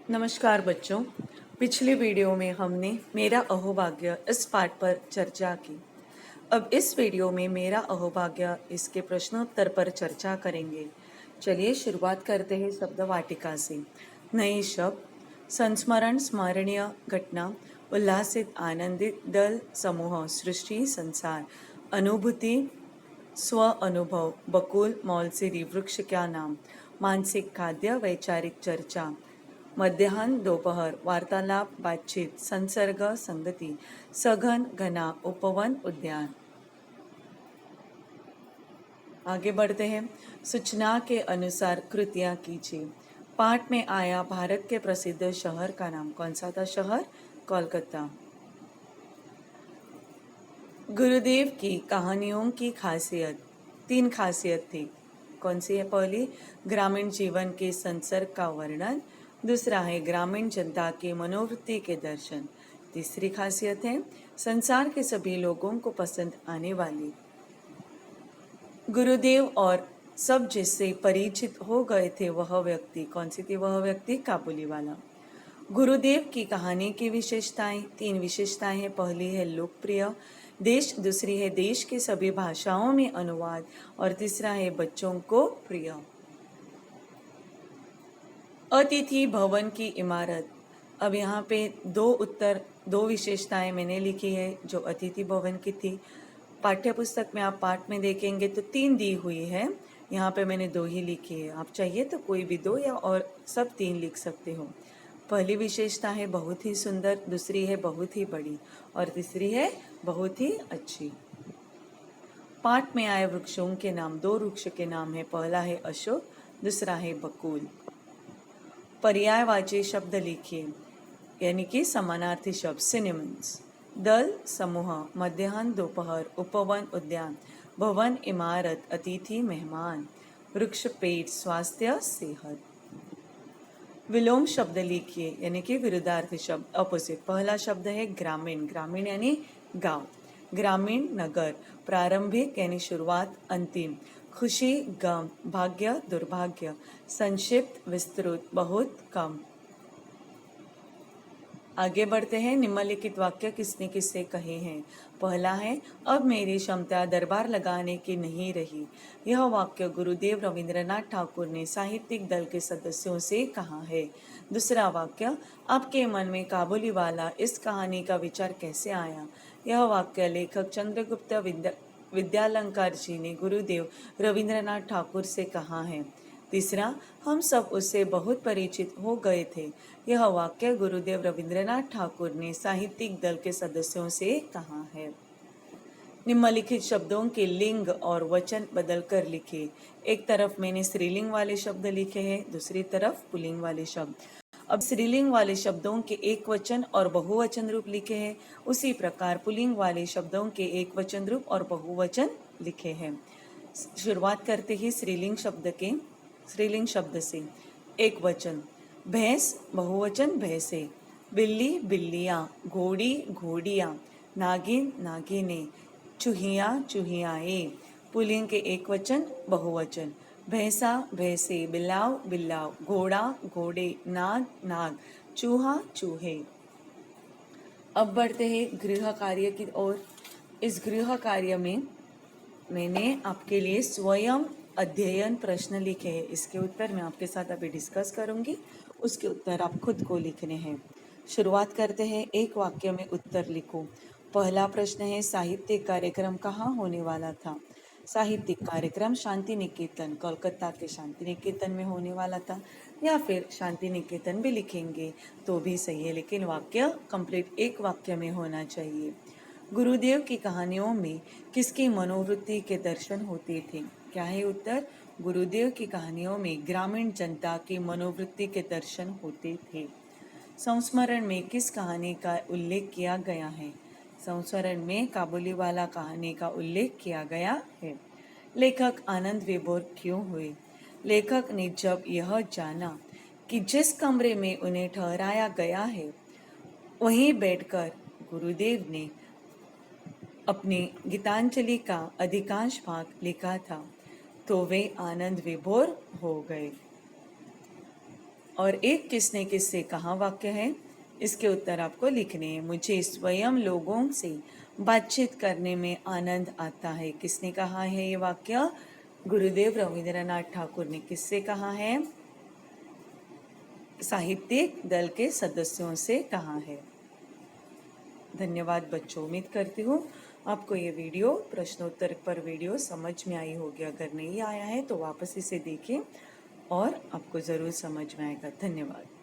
नमस्कार बच्चों। पिछले वीडियो में हमने मेरा अहोभाग्य इस पाठ पर चर्चा की। अब इस वीडियो में मेरा अहोभाग्य इसके प्रश्नोत्तर पर चर्चा करेंगे। चलिए शुरुआत करते हैं शब्द वाटिका से। नए शब्द: संस्मरण, स्मरणीय घटना, उल्लासित, आनंदित, दल, समूह, सृष्टि, संसार, अनुभूति, स्व अनुभव, बकुल, मौलसिरी, वृक्ष क्या नाम, मानसिक, खाद्य, वैचारिक, चर्चा, मध्याह्न, दोपहर, वार्तालाप, बातचीत, संसर्ग, संगति, सघन, घना, उपवन, उद्यान। आगे बढ़ते हैं। सूचना के अनुसार कृतियां कीजिए। पाठ में आया भारत के प्रसिद्ध शहर का नाम। कौन सा था शहर? कोलकाता। गुरुदेव की कहानियों की खासियत। 3 खासियत थी। कौन सी है? पहली, ग्रामीण जीवन के संसर्ग का वर्णन। दूसरा है ग्रामीण जनता के मनोवृत्ति के दर्शन। तीसरी खासियत है संसार के सभी लोगों को पसंद आने वाली। गुरुदेव और सब जिससे परिचित हो गए थे वह व्यक्ति। कौन सी थी वह व्यक्ति? काबुली वाला। गुरुदेव की कहानी की विशेषताएं। 3 विशेषताएं हैं। पहली है लोकप्रिय देश, दूसरी है देश के सभी भाषाओं में अनुवाद, और तीसरा है बच्चों को प्रिय। अतिथि भवन की इमारत। अब यहाँ पे दो विशेषताएं मैंने लिखी है जो अतिथि भवन की थी। पाठ्य पुस्तक में आप पाठ में देखेंगे तो 3 दी हुई है, यहाँ पे मैंने 2 ही लिखी है। आप चाहिए तो कोई भी 2 या और सब 3 लिख सकते हो। पहली विशेषता है बहुत ही सुंदर, दूसरी है बहुत ही बड़ी, और तीसरी है बहुत ही अच्छी। पाठ में आए वृक्षों के नाम। 2 वृक्ष के नाम है। पहला है अशोक, दूसरा है बकुल। पर्यायवाची शब्द लिखिए, यानी कि समानार्थी शब्द, सिनोनिम्स। दल, समूह, मध्याह्न, दोपहर, उपवन, उद्यान, भवन, इमारत, अतिथि, मेहमान, वृक्ष, पेड़, स्वास्थ्य, सेहत। विलोम शब्द लिखिए, यानी कि विरुद्धार्थी शब्द, अपोजिट। पहला शब्द है ग्रामीण। ग्रामीण यानी गांव। ग्रामीण, नगर। प्रारंभिक यानी शुरुआत, अंतिम। खुशी, गम, भाग्य, दुर्भाग्य। संक्षिप्त, विस्तृत, बहुत, कम। आगे बढ़ते हैं। निम्नलिखित वाक्य किसने किससे कहे हैं? पहला है, अब मेरी क्षमता दरबार लगाने की नहीं रही। यह वाक्य गुरुदेव रविंद्रनाथ ठाकुर ने साहित्यिक दल के सदस्यों से कहा है। दूसरा वाक्य, आपके मन में काबुलीवाला इस कहानी का विचार कैसे आया? यह वाक्य लेखक चंद्रगुप्त विद्यालंकार जी ने गुरुदेव रविंद्रनाथ ठाकुर से कहा है। तीसरा, हम सब उससे बहुत परिचित हो गए थे। यह वाक्य गुरुदेव रविंद्रनाथ ठाकुर ने साहित्यिक दल के सदस्यों से कहा है। निम्नलिखित शब्दों के लिंग और वचन बदलकर लिखे। एक तरफ मैंने स्त्रीलिंग वाले शब्द लिखे हैं, दूसरी तरफ पुल्लिंग वाले शब्द। अब स्त्रीलिंग वाले शब्दों के एक वचन और बहुवचन रूप लिखे हैं, उसी प्रकार पुल्लिंग वाले शब्दों के एक वचन रूप और बहुवचन लिखे हैं। शुरुआत करते ही स्त्रीलिंग शब्द से। एक वचन, भैंस, बहुवचन भैंसे। बिल्ली, बिल्लियाँ। घोड़ी, घोड़ियाँ। नागिन, नागिने। चूहिया, चूहियाए। पुल्लिंग के एक वचन, बहुवचन, भैंसा, भैंसे। बिल्लाव, बिल्लाव। घोड़ा, घोड़े। नाग, नाग। चूहा, चूहे। अब बढ़ते हैं गृह कार्य की ओर। इस गृह कार्य में मैंने आपके लिए स्वयं अध्ययन प्रश्न लिखे हैं। इसके उत्तर मैं आपके साथ अभी डिस्कस करूंगी, उसके उत्तर आप खुद को लिखने हैं। शुरुआत करते हैं। एक वाक्य में उत्तर लिखो। पहला प्रश्न है, साहित्यिक कार्यक्रम कहाँ होने वाला था? साहित्यिक कार्यक्रम शांति निकेतन, कोलकाता के शांति निकेतन में होने वाला था, या फिर शांति निकेतन भी लिखेंगे तो भी सही है, लेकिन वाक्य कंप्लीट एक वाक्य में होना चाहिए। गुरुदेव की कहानियों में किसकी मनोवृत्ति के दर्शन होते थे? क्या है उत्तर? गुरुदेव की कहानियों में ग्रामीण जनता की मनोवृत्ति के दर्शन होते थे। संस्मरण में किस कहानी का उल्लेख किया गया है? संस्मरण में काबुलीवाला कहानी का उल्लेख किया गया है। लेखक आनंद विभोर क्यों हुए? लेखक ने जब यह जाना कि जिस कमरे में उन्हें ठहराया गया है वहीं बैठकर गुरुदेव ने अपनी गीतांजलि का अधिकांश भाग लिखा था, तो वे आनंद विभोर हो गए। और एक किसने किससे कहा वाक्य है, इसके उत्तर आपको लिखने हैं। मुझे स्वयं लोगों से बातचीत करने में आनंद आता है। किसने कहा है ये वाक्य? गुरुदेव रविंद्रनाथ ठाकुर ने। किससे कहा है? साहित्यिक दल के सदस्यों से कहा है। धन्यवाद बच्चों। उम्मीद करती हूँ आपको ये वीडियो, प्रश्नोत्तर पर वीडियो समझ में आई होगी। अगर नहीं आया है तो वापस इसे देखें और आपको ज़रूर समझ में आएगा। धन्यवाद।